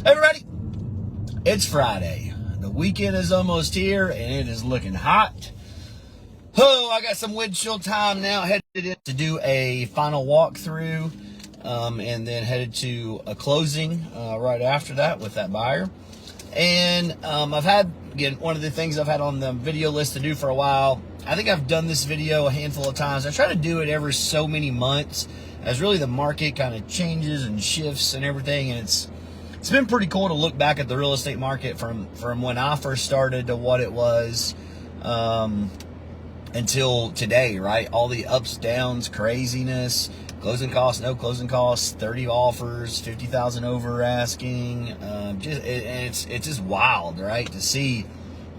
Everybody, it's Friday. The weekend is almost here and it is looking hot. Oh, I got some windshield time now. Headed in to do a final walkthrough and then headed to a closing right after that with that buyer. And I've had, again, one of the things I've had on the video list to do for a while. I think I've done this video a handful of times. I try to do it every so many months as really the market kind of changes and shifts and everything. And it's been pretty cool to look back at the real estate market from when I first started to what it was until today, right? All the ups, downs, craziness, closing costs, no closing costs, 30 offers, 50,000 over asking. It's just wild, right? To see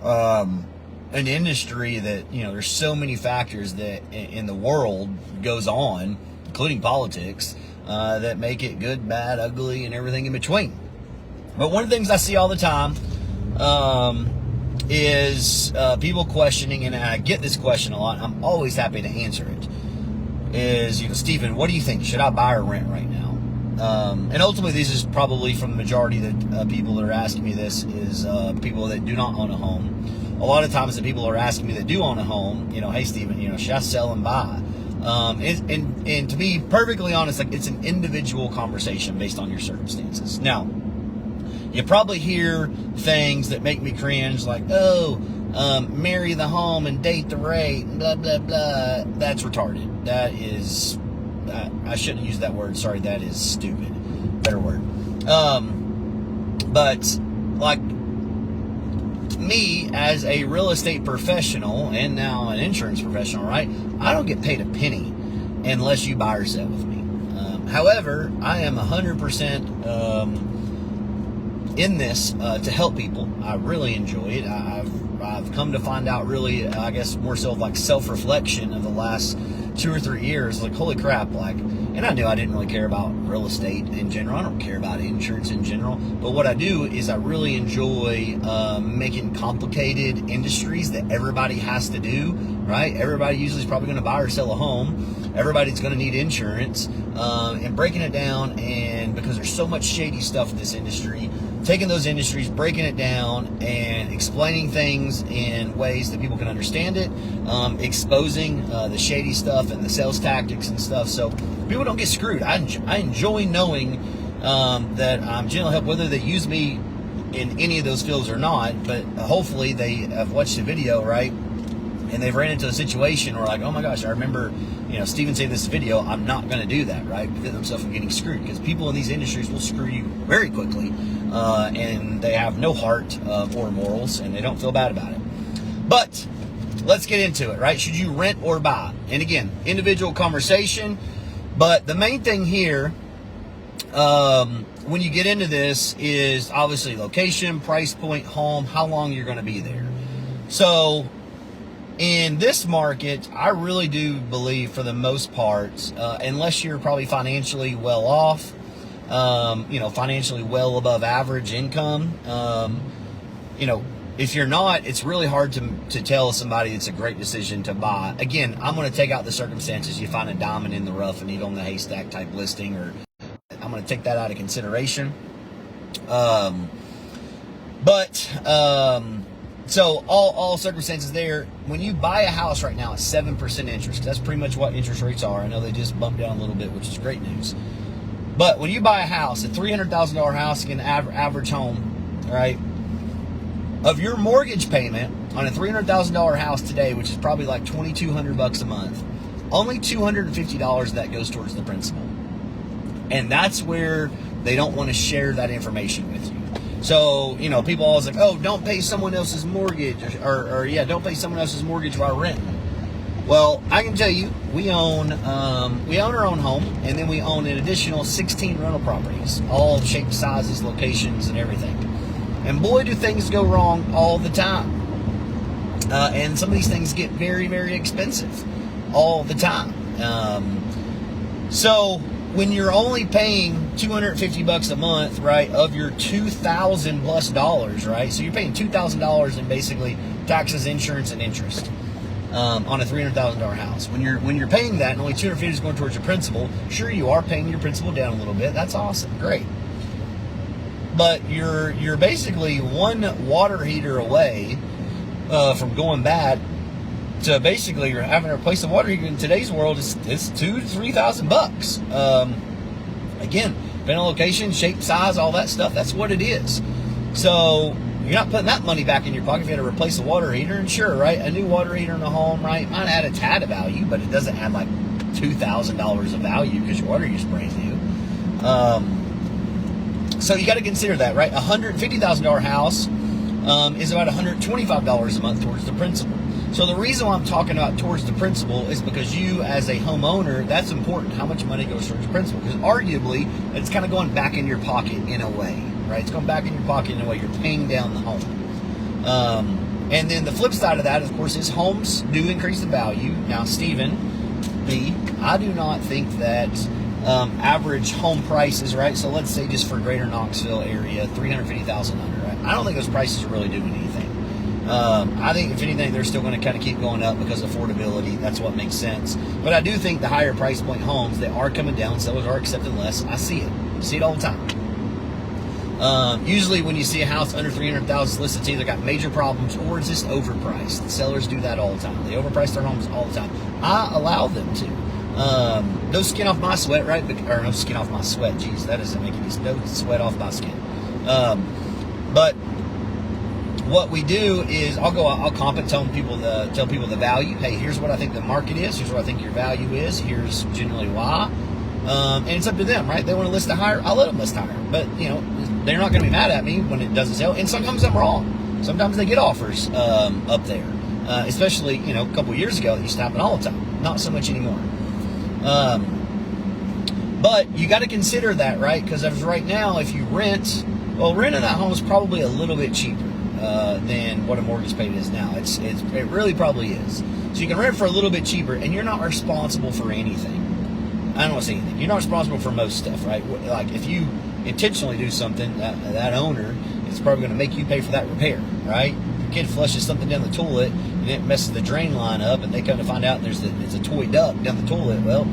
an industry that, you know, there's so many factors that in the world goes on, including politics, that make it good, bad, ugly, and everything in between. But one of the things I see all the time is people questioning, and I get this question a lot, and I'm always happy to answer it, is, you know, Stephen, what do you think? Should I buy or rent right now? And ultimately, this is probably from the majority of the people that are asking me this is people that do not own a home. A lot of times the people are asking me that do own a home, you know, hey, Stephen, you know, should I sell and buy? And to be perfectly honest, like, it's an individual conversation based on your circumstances. Now, you probably hear things that make me cringe, like, marry the home and date the rate, blah, blah, blah. That's retarded. That is, I shouldn't use that word. Sorry, that is stupid. Better word. But, like, me as a real estate professional and now an insurance professional, right? I don't get paid a penny unless you buy or sell with me. However, I am 100% in this to help people. I really enjoy it. I've come to find out, really, I guess more so like self-reflection of the last 2 or 3 years, like, holy crap, like, and I knew I didn't really care about real estate in general. I don't care about insurance in general, but what I do is I really enjoy making complicated industries that everybody has to do, right? Everybody usually is probably going to buy or sell a home. Everybody's going to need insurance, and breaking it down, and because there's so much shady stuff in this industry, taking those industries, breaking it down, and explaining things in ways that people can understand it, exposing the shady stuff and the sales tactics and stuff, so people don't get screwed. I enjoy knowing that I'm general help, whether they use me in any of those fields or not, but hopefully they have watched the video, right? And they've ran into a situation where, like, oh my gosh, I remember, you know, Stephen said this video, I'm not going to do that, right? Prevent themselves from getting screwed, because people in these industries will screw you very quickly, and they have no heart or morals, and they don't feel bad about it. But let's get into it, right? Should you rent or buy? And again, individual conversation, but the main thing here, when you get into this, is obviously location, price point, home, how long you're going to be there. So in this market, I really do believe, for the most part, unless you're probably financially well off, you know, financially well above average income, you know, if you're not, it's really hard to tell somebody it's a great decision to buy. Again, I'm going to take out the circumstances. You find a diamond in the rough, a needle in the haystack type listing, or I'm going to take that out of consideration. So all circumstances there. When you buy a house right now at 7% interest, that's pretty much what interest rates are. I know they just bumped down a little bit, which is great news. But when you buy a house, a $300,000 house, an average home, right, of your mortgage payment on a $300,000 house today, which is probably like $2,200 a month, only $250 of that goes towards the principal. And that's where they don't want to share that information with you. So, you know, people always like, oh, don't pay someone else's mortgage, or don't pay someone else's mortgage while renting. Well, I can tell you, we own our own home, and then we own an additional 16 rental properties, all shapes, sizes, locations, and everything. And boy, do things go wrong all the time. And some of these things get very, very expensive all the time. So when you're only paying $250 a month, right, of your $2,000 plus, right? So you're paying $2,000 in basically taxes, insurance, and interest on a $300,000 house. When you're paying that, and only $250 is going towards your principal, sure, you are paying your principal down a little bit. That's awesome, great. but you're basically one water heater away from going bad to basically you're having to replace the water heater. In today's world, it's $2,000 to $3,000. Again, depending on location, shape, size, all that stuff. That's what it is. So you're not putting that money back in your pocket if you had to replace a water heater. And sure, right, a new water heater in the home, right, might add a tad of value, but it doesn't add like $2,000 of value because your water heater is brand new. So you got to consider that, right? A $150,000 house is about $125 a month towards the principal. So the reason why I'm talking about towards the principal is because you, as a homeowner, that's important. How much money goes towards the principal? Because arguably, it's kind of going back in your pocket in a way, right? It's going back in your pocket in a way. You're paying down the home. And then the flip side of that, of course, is homes do increase in value. Now, Stephen B., I do not think that average home prices, right? So let's say just for Greater Knoxville area, $350,000 under, right? I don't think those prices are really doing anything. I think if anything, they're still going to kind of keep going up because of affordability. That's what makes sense. But I do think the higher price point homes, they are coming down. Sellers are accepting less. I see it. I see it all the time. Usually when you see a house under $300,000 listed, it's either got major problems or it's just overpriced. The sellers do that all the time. They overprice their homes all the time. I allow them to. No skin off my sweat, right? Or no skin off my sweat. Jeez, that doesn't make any sense. No sweat off my skin. But what we do is I'll comp it, tell people the value. Hey, here's what I think the market is. Here's what I think your value is. Here's generally why. And it's up to them, right? They want to list it higher, I'll let them list higher. But, they're not going to be mad at me when it doesn't sell. And sometimes I'm wrong. Sometimes they get offers up there. Especially, a couple years ago, it used to happen all the time. Not so much anymore. But you got to consider that, right? Because as right now, if you rent, renting that home is probably a little bit cheaper than what a mortgage payment is now. It really probably is. So you can rent for a little bit cheaper, and you're not responsible for anything. I don't want to say anything. You're not responsible for most stuff, right? Like if you intentionally do something, that owner is probably going to make you pay for that repair, right? Your kid flushes something down the toilet and it messes the drain line up, and they come to find out it's a toy duct down the toilet. Well,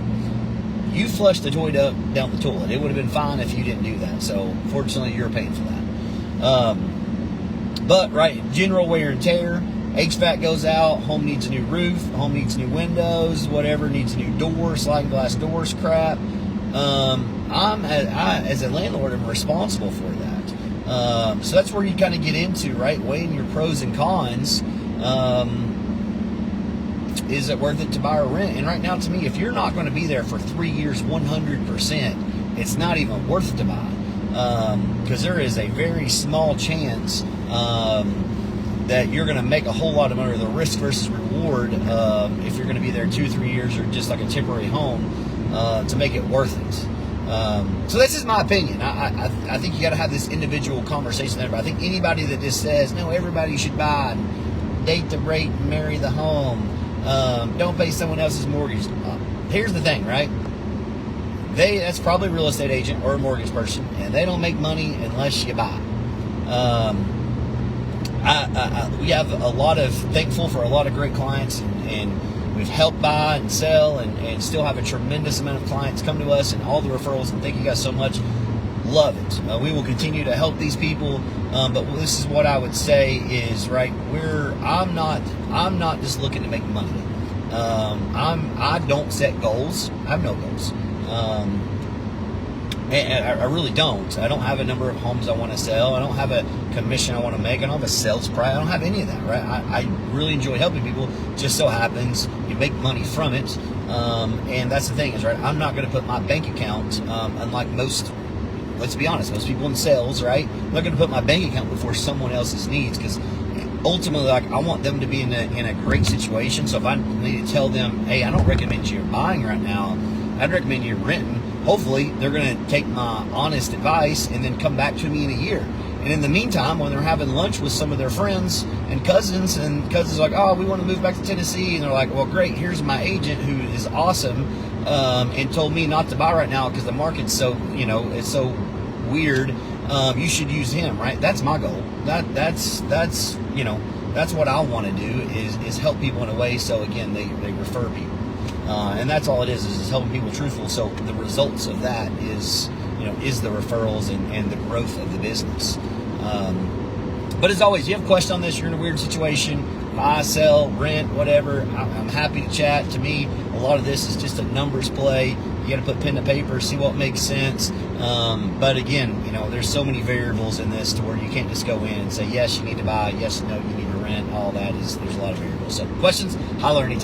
you flushed the toy duct down the toilet. It would have been fine if you didn't do that. So fortunately, you're paying for that. But right, general wear and tear. HVAC goes out, home needs a new roof, home needs new windows, whatever, needs a new door, sliding glass doors, crap. I, as a landlord, am responsible for that. So that's where you kind of get into, right, weighing your pros and cons. Is it worth it to buy or rent? And right now, to me, if you're not going to be there for 3 years 100%, it's not even worth to buy. Because there is a very small chance that you're going to make a whole lot of money. The risk versus reward, if you're going to be there 2-3 years or just like a temporary home, to make it worth it. So this is my opinion. I think you got to have this individual conversation there. But I think anybody that just says, no, everybody should buy, and date the rate, and marry the home, don't pay someone else's mortgage. Here's the thing, right? That's probably a real estate agent or a mortgage person, and they don't make money unless you buy. We have thankful for a lot of great clients, and we've helped buy and sell and still have a tremendous amount of clients come to us and all the referrals, and thank you guys so much. Love it. We will continue to help these people, but this is what I would say is, right, I'm not just looking to make money. I don't set goals. I have no goals. And I really don't. I don't have a number of homes I want to sell. I don't have a commission I want to make. I don't have a sales price. I don't have any of that, right? I really enjoy helping people. Just so happens you make money from it. And that's the thing is, right, I'm not going to put my bank account, unlike most, let's be honest, most people in sales, right? I'm not going to put my bank account before someone else's needs, because ultimately, like, I want them to be in a great situation. So if I need to tell them, hey, I don't recommend you buying right now, I'd recommend you renting. Hopefully, they're going to take my honest advice and then come back to me in a year. And in the meantime, when they're having lunch with some of their friends and cousins are like, oh, we want to move back to Tennessee. And they're like, well, great, here's my agent who is awesome, and told me not to buy right now because the market's so, it's so weird. You should use him, right? That's my goal. That's what I want to do is help people in a way. So again, they refer people. And that's all it is helping people truthful. So the results of that is is the referrals and the growth of the business. But as always, you have a question on this, you're in a weird situation, buy, sell, rent, whatever, I'm happy to chat. To me, a lot of this is just a numbers play. You got to put pen to paper, see what makes sense. But again, there's so many variables in this to where you can't just go in and say, yes, you need to buy, yes, no, you need to rent. All that there's a lot of variables. So questions, holler anytime.